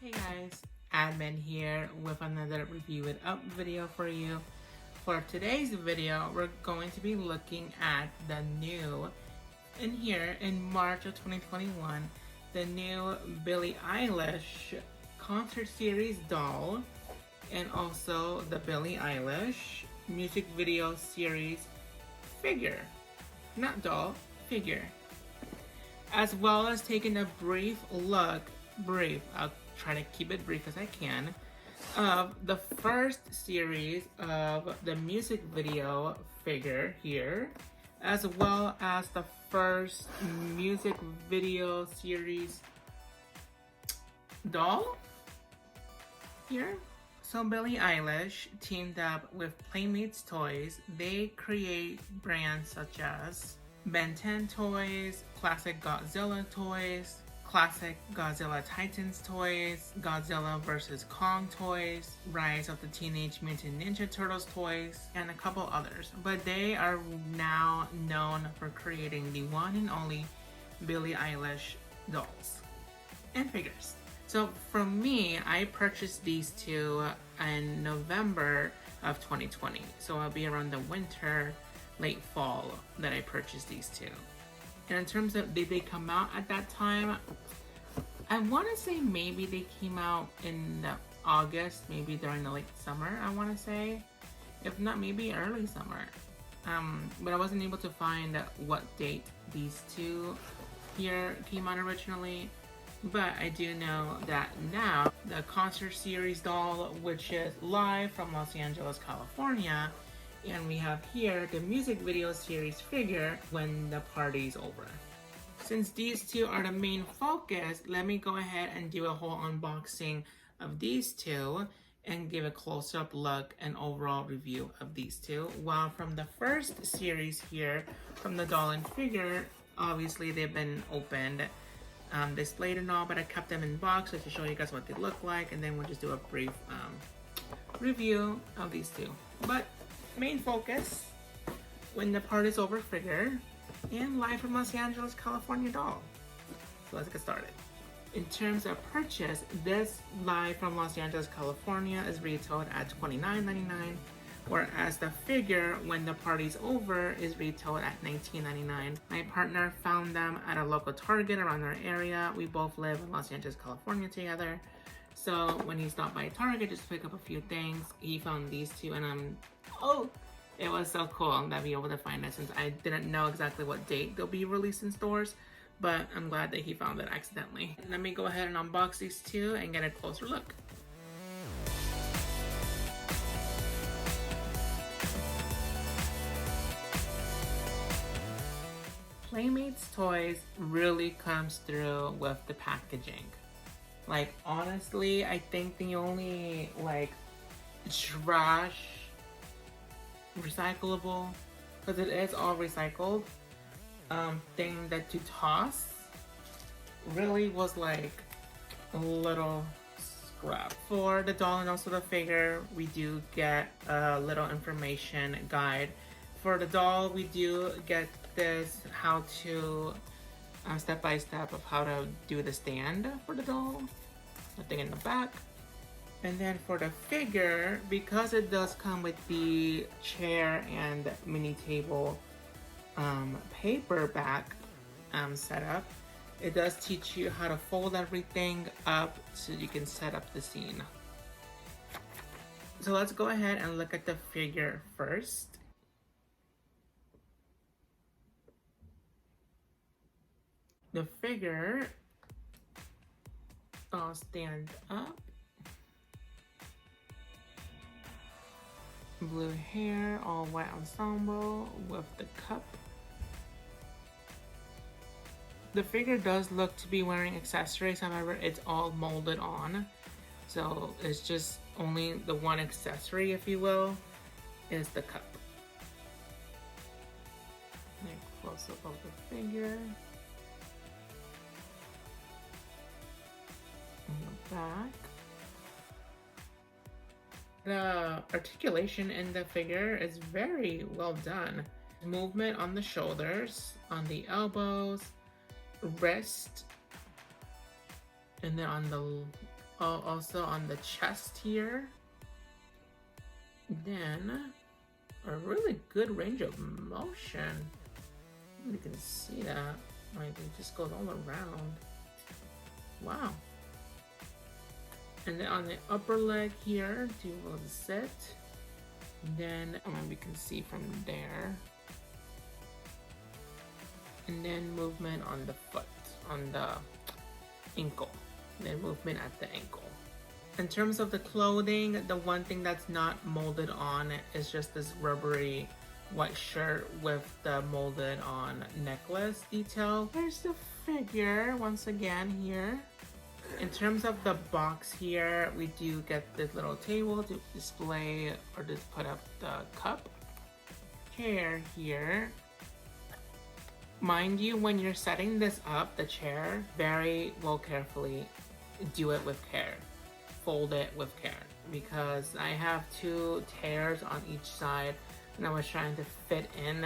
Hey guys, Admin here with another review it up video for you. For today's video, we're going to be looking at the new, in here in March of 2021, the new Billie Eilish concert series doll, and also the Billie Eilish music video series figure. Not doll, figure. As well as taking a brief look, I'll try to keep it brief as I can, of the first series of the music video figure here, as well as the first music video series doll here. So Billie Eilish teamed up with Playmates toys. They create brands such as Ben 10 toys, classic Godzilla toys, classic Godzilla Titans toys, Godzilla vs. Kong toys, Rise of the Teenage Mutant Ninja Turtles toys, and a couple others. But they are now known for creating the one and only Billie Eilish dolls and figures. So for me, I purchased these two in November of 2020. So it'll be around the winter, late fall that I purchased these two. And in terms of did they come out at that time, I want to say maybe they came out in August, maybe during the late summer, I want to say. If not, maybe early summer. But I wasn't able to find what date these two here came out originally. But I do know that now the concert series doll, which is live from Los Angeles, California, and we have here the music video series figure when the party's over. Since these two are the main focus, let me go ahead and do a whole unboxing of these two and give a close-up look and overall review of these two. While from the first series here, from the doll and figure, obviously they've been opened, displayed and all, but I kept them in boxes to show you guys what they look like, and then we'll just do a brief review of these two. But main focus, when the party's over figure, and live from Los Angeles, California doll. So let's get started. In terms of purchase, this live from Los Angeles, California is retailed at $29.99, whereas the figure when the party's over is retailed at $19.99. My partner found them at a local Target around our area. We both live in Los Angeles, California together. So when he stopped by Target just to pick up a few things, he found these two, and it was so cool to be able to find it since I didn't know exactly what date they'll be released in stores, but I'm glad that he found it accidentally. Let me go ahead and unbox these two and get a closer look. Playmates toys really comes through with the packaging. Like, honestly, I think the only trash recyclable, because it is all recycled, thing that to toss really was like a little scrap. For the doll and also the figure, we do get a little information guide. For the doll, we do get this how to step-by-step of how to do the stand for the doll, nothing in the back. And then for the figure, because it does come with the chair and mini table paperback setup, it does teach you how to fold everything up so you can set up the scene. So let's go ahead and look at the figure first. The figure all stand up. Blue hair, all white ensemble with the cup. The figure does look to be wearing accessories, however, it's all molded on. So it's just only the one accessory, if you will, is the cup. Close up of the figure. On the back. The articulation in the figure is very well done. Movement on the shoulders, on the elbows, wrist, and then on the Also on the chest here. Then a really good range of motion. You can see that. Like it just goes all around. Wow. And then on the upper leg here, do a little sit. And then we can see from there. And then movement on the foot, on the ankle. And then movement at the ankle. In terms of the clothing, the one thing that's not molded on is just this rubbery white shirt with the molded on necklace detail. There's the figure once again here. In terms of the box here, we do get this little table to display or just put up the cup. Chair here. Mind you, when you're setting this up, the chair, very well carefully do it with care. Fold it with care, because I have 2 tears on each side and I was trying to fit in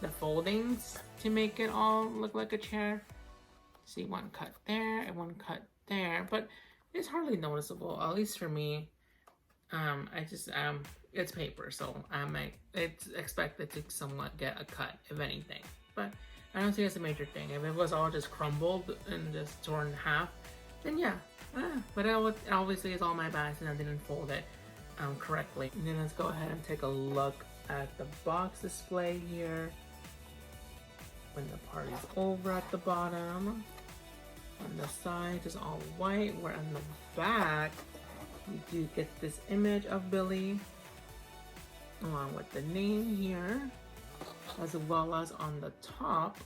the foldings to make it all look like a chair. See, one cut there and one cut there, but it's hardly noticeable, at least for me. It's paper, so it's expected to somewhat get a cut, if anything. But I don't think it's a major thing. If it was all just crumbled and just torn in half, then yeah. But it obviously is all my bad and I didn't fold it correctly. And then let's go ahead and take a look at the box display here. When the party's over at the bottom. On the side is all white, where on the back we do get this image of Billie along with the name here, as well as on the top.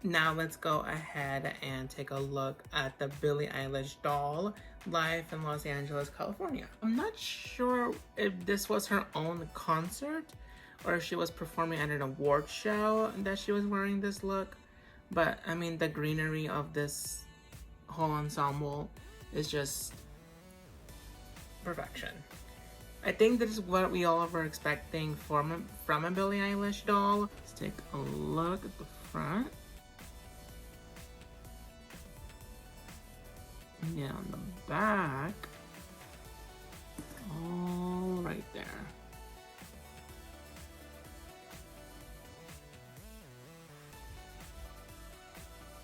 Now let's go ahead and take a look at the Billie Eilish doll live in Los Angeles, California. I'm not sure if this was her own concert or if she was performing at an award show that she was wearing this look, but I mean the greenery of this whole ensemble is just perfection. I think this is what we all were expecting from a Billie Eilish doll. Let's take a look at the front. And then on the back, all right there.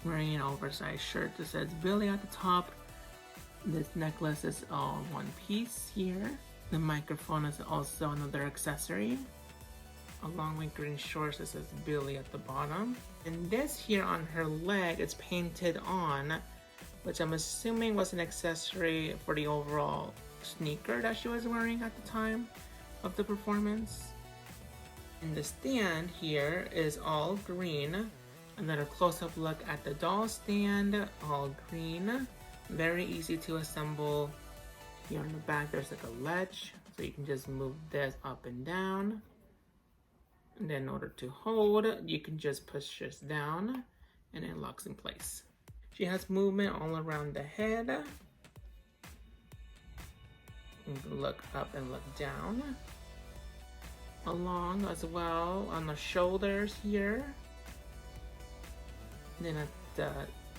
Wearing an oversized shirt that says Billie at the top. This necklace is all one piece here. The microphone is also another accessory, along with green shorts that says Billie at the bottom. And this here on her leg is painted on, which I'm assuming was an accessory for the overall sneaker that she was wearing at the time of the performance. And the stand here is all green. Another close-up look at the doll stand, all green. Very easy to assemble. Here on the back there's like a ledge, so you can just move this up and down. And then in order to hold, you can just push this down and it locks in place. She has movement all around the head. You can look up and look down. Along as well on the shoulders here. And then at the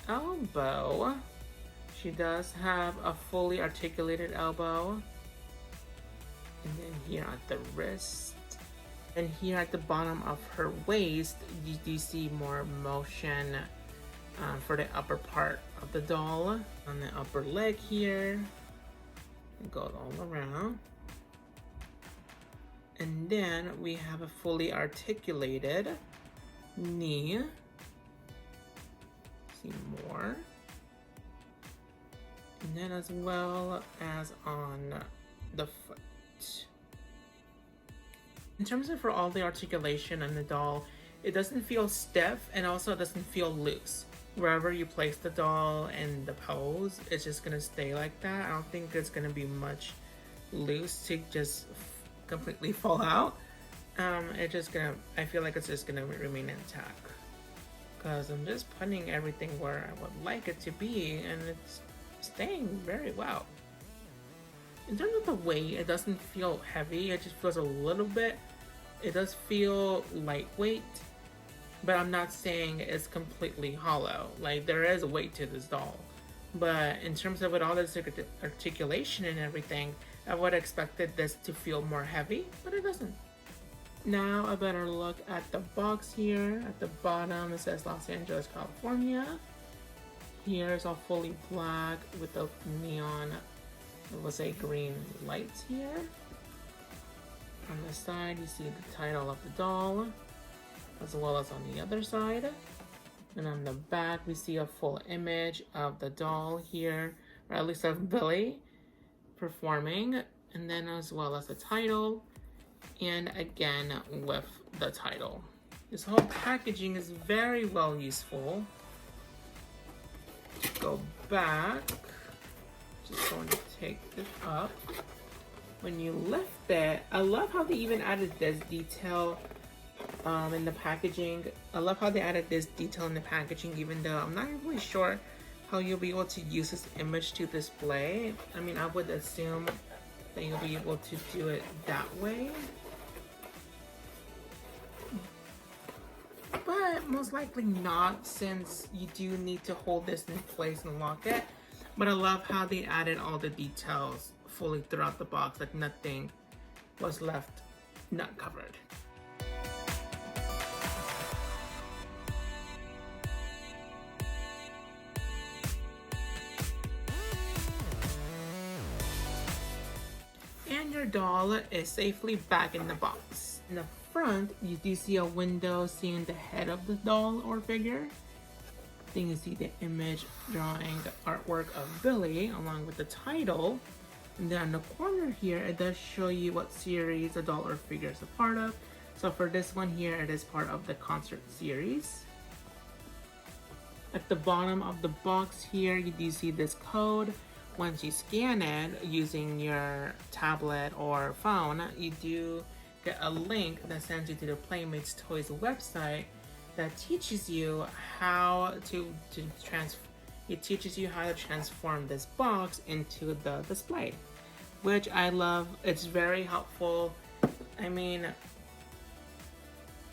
elbow, she does have a fully articulated elbow. And then here at the wrist. And here at the bottom of her waist, you do see more motion for the upper part of the doll. On the upper leg here, it goes all around. And then we have a fully articulated knee. See more. And then as well as on the foot. In terms of for all the articulation on the doll, it doesn't feel stiff and also it doesn't feel loose. Wherever you place the doll and the pose, it's just gonna stay like that. I don't think it's gonna be much loose to just completely fall out. I feel like it's just gonna remain intact. Because I'm just putting everything where I would like it to be and it's staying very well. In terms of the weight, it doesn't feel heavy, it just feels a little bit, it does feel lightweight, but I'm not saying it's completely hollow. Like there is weight to this doll. But in terms of with all this articulation and everything, I would have expected this to feel more heavy, but it doesn't. Now a better look at the box here. At the bottom it says Los Angeles, California. Here is all fully black with the neon, let's say green lights here. On the side you see the title of the doll, as well as on the other side. And on the back we see a full image of the doll here, or at least of Billie performing, and then as well as the title, and again with the title. This whole packaging is very well useful. Go back, just going to take this up. When you lift it, I love how they even added this detail in the packaging. I love how they added this detail in the packaging, even though I'm not really sure how you'll be able to use this image to display. I mean, I would assume that you'll be able to do it that way, but most likely not, since you do need to hold this in place and lock it. But I love how they added all the details fully throughout the box, like nothing was left not covered. And your doll is safely back in the box. In the front, you do see a window seeing the head of the doll or figure. Then you see the image drawing artwork of Billie along with the title. And then on the corner here, it does show you what series the doll or figure is a part of. So for this one here, it is part of the concert series. At the bottom of the box here, you do see this code. Once you scan it using your tablet or phone, you do get a link that sends you to the Playmates Toys website that teaches you how to transform this box into the display, which I love. It's very helpful. I mean,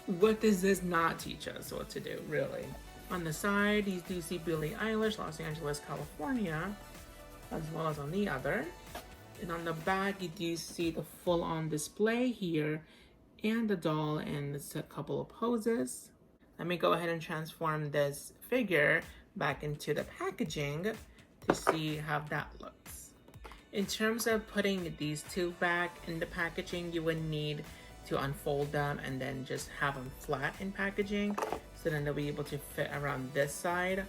what does this not teach us what to do, really? On the side, you do see Billie Eilish, Los Angeles, California, as well as on the other. And on the back, you do see the full-on display here and the doll in a couple of poses. Let me go ahead and transform this figure back into the packaging to see how that looks. In terms of putting these two back in the packaging, you would need to unfold them and then just have them flat in packaging, so then they'll be able to fit around this side.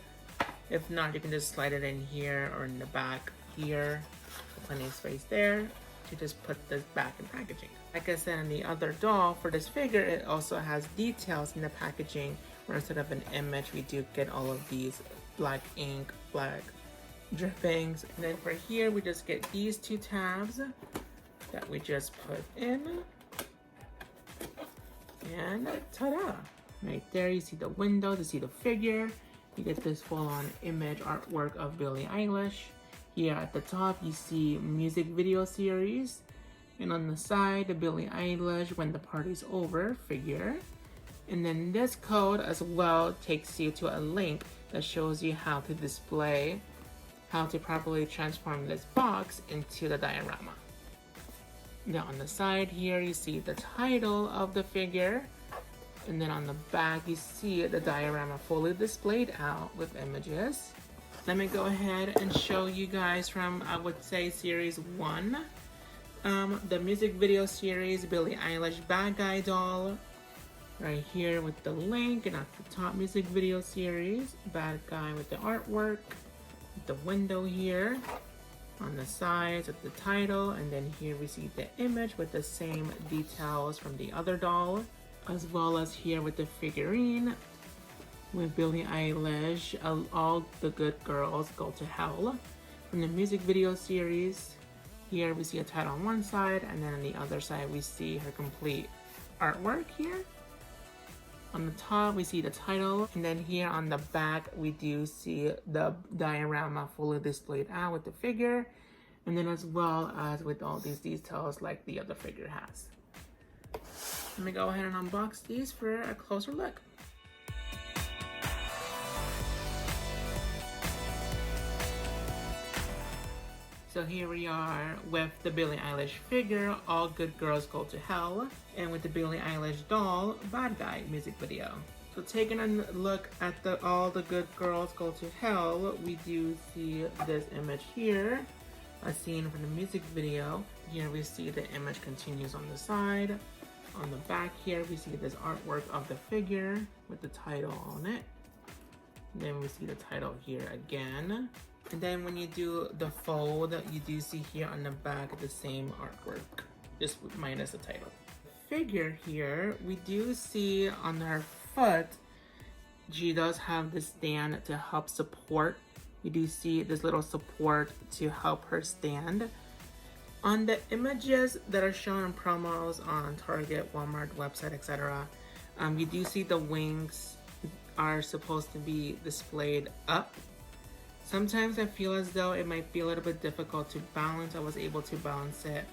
If not, you can just slide it in here or in the back here. Plenty of space there to just put this back in packaging. Like I said, in the other doll, for this figure, it also has details in the packaging, where instead of an image, we do get all of these black ink, black drippings. And then for here, we just get these two tabs that we just put in. And ta-da! Right there, you see the window to see the figure. You get this full-on image artwork of Billie Eilish. Here at the top, you see music video series. And on the side, the Billie Eilish When the Party's Over figure. And then this code as well takes you to a link that shows you how to display, how to properly transform this box into the diorama. Now on the side here, you see the title of the figure. And then on the back, you see the diorama fully displayed out with images. Let me go ahead and show you guys from, I would say, series 1. The music video series, Billie Eilish Bad Guy doll. Right here with the link, and at the top, music video series, Bad Guy with the artwork. The window here. On the sides of the title, and then here we see the image with the same details from the other doll, as well as here with the figurine with Billie Eilish, All the Good Girls Go to Hell. From the music video series, here we see a title on one side, and then on the other side we see her complete artwork here. On the top we see the title, and then here on the back we do see the diorama fully displayed out with the figure, and then as well as with all these details like the other figure has. Let me go ahead and unbox these for a closer look. So here we are with the Billie Eilish figure, All Good Girls Go to Hell, and with the Billie Eilish doll, Bad Guy music video. So taking a look at All the Good Girls Go to Hell, we do see this image here, a scene from the music video. Here we see the image continues on the side. On the back here, we see this artwork of the figure with the title on it. Then we see the title here again. And then when you do the fold, you do see here on the back the same artwork, just minus the title. Figure here, we do see on her foot, she does have the stand to help support. You do see this little support to help her stand. On the images that are shown in promos on Target, Walmart, website, etc., you do see the wings are supposed to be displayed up. Sometimes I feel as though it might be a little bit difficult to balance. I was able to balance it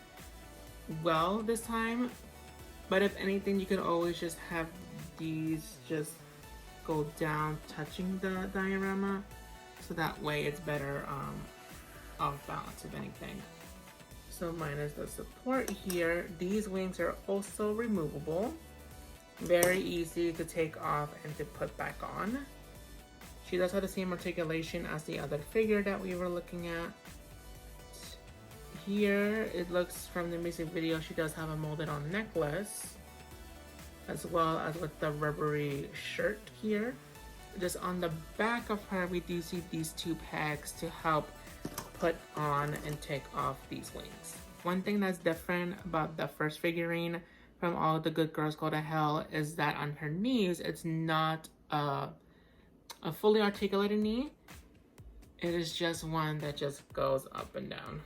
well this time, but if anything, you could always just have these just go down touching the diorama, so that way it's better off balance if anything. So minus the support here, these wings are also removable. Very easy to take off and to put back on. She does have the same articulation as the other figure that we were looking at. Here, it looks from the music video, she does have a molded on necklace, as well as with the rubbery shirt here. Just on the back of her, we do see these two pegs to help put on and take off these wings. One thing that's different about the first figurine from All the Good Girls Go to Hell is that on her knees, it's not a fully articulated knee. It is just one that just goes up and down.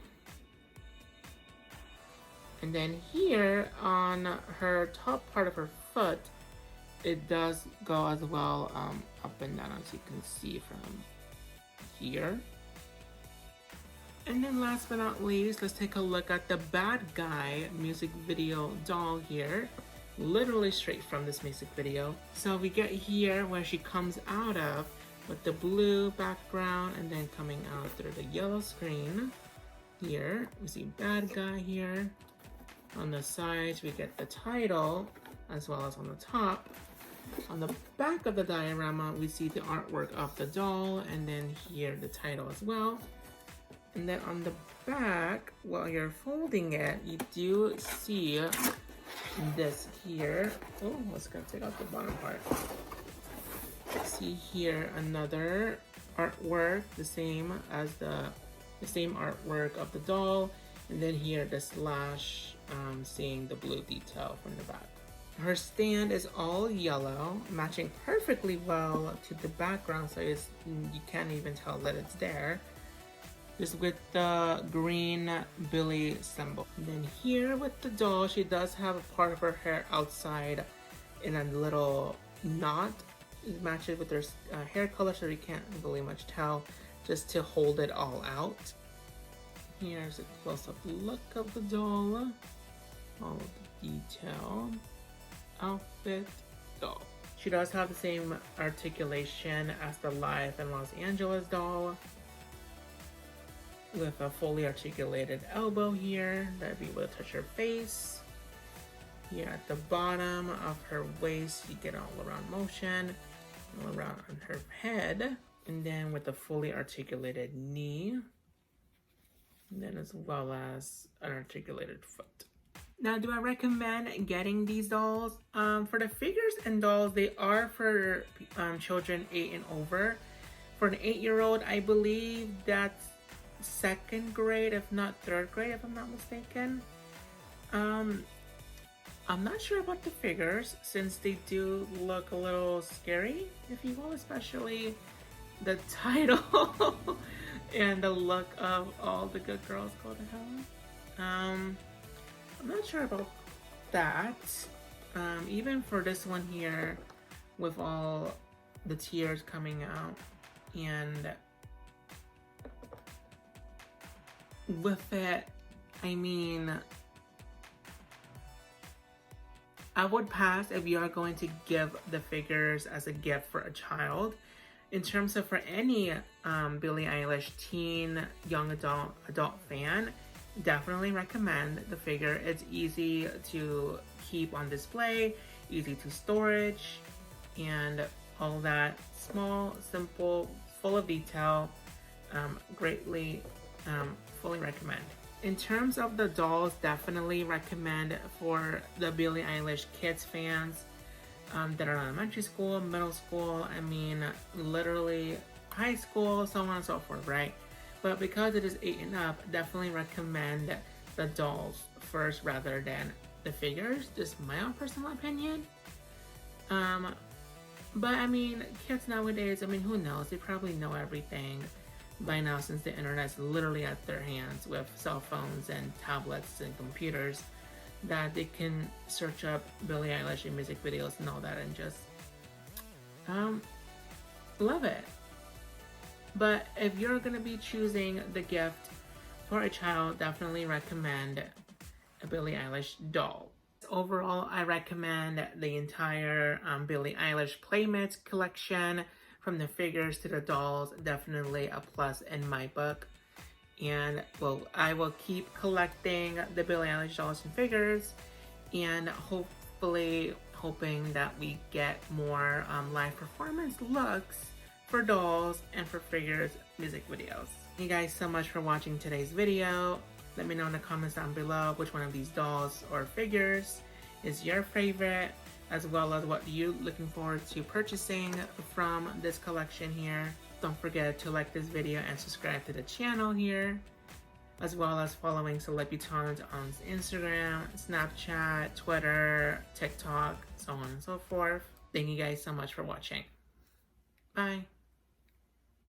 And then here on her top part of her foot, it does go as well up and down, as you can see from here. And then last but not least, let's take a look at the Bad Guy music video doll here. Literally straight from this music video. So we get here where she comes out of with the blue background and then coming out through the yellow screen. Here, we see Bad Guy here. On the sides, we get the title as well as on the top. On the back of the diorama, we see the artwork of the doll and then here the title as well. And then on the back, while you're folding it, you do see this here. Oh, let's go take out the bottom part. See here another artwork, the same as the same artwork of the doll, and then here the slash, seeing the blue detail from the back. Her stand is all yellow, matching perfectly well to the background, so you can't even tell that it's there. Just with the green Billie symbol. And then here with the doll, she does have a part of her hair outside in a little knot. It matches with her hair color, so you can't really much tell, just to hold it all out. Here's a close-up look of the doll. All of the detail. Outfit, doll. She does have the same articulation as the Live in Los Angeles doll, with a fully articulated elbow here that be able to touch her face. Here at the bottom of her waist, you get all around motion, all around on her head, and then with a fully articulated knee, and then as well as an articulated foot. Now, do I recommend getting these dolls? For the figures and dolls, they are for children 8 and over. For an 8-year-old, I believe that's 2nd grade, if not 3rd grade, if I'm not mistaken. I'm not sure about the figures, since they do look a little scary, if you will, especially the title and the look of All the Good Girls Go to Hell. I'm not sure about that. Even for this one here, with all the tears coming out, and with it, I mean, I would pass if you are going to give the figures as a gift for a child. In terms of for any Billie Eilish teen, young adult fan, definitely recommend the figure. It's easy to keep on display, easy to storage, and all that. Small, simple, full of detail. Greatly, fully recommend. In terms of the dolls, definitely recommend for the Billie Eilish kids fans that are in elementary school, middle school, I mean, literally high school, so on and so forth, right? But because it is 8 and up, definitely recommend the dolls first rather than the figures. Just my own personal opinion. But I mean, kids nowadays, I mean, who knows? They probably know everything by now since the internet's literally at their hands with cell phones and tablets and computers, that they can search up Billie Eilish and music videos and all that and just love it. But if you're gonna be choosing the gift for a child, definitely recommend a Billie Eilish doll. Overall, I recommend the entire Billie Eilish Playmates collection, from the figures to the dolls. Definitely a plus in my book. And well, I will keep collecting the Billie Eilish dolls and figures, and hopefully hoping that we get more live performance looks for dolls and for figures music videos. Thank you guys so much for watching today's video. Let me know in the comments down below which one of these dolls or figures is your favorite, as well as what you're looking forward to purchasing from this collection here. Don't forget to like this video and subscribe to the channel here, as well as following Celebritants on Instagram, Snapchat, Twitter, TikTok, so on and so forth. Thank you guys so much for watching. Bye.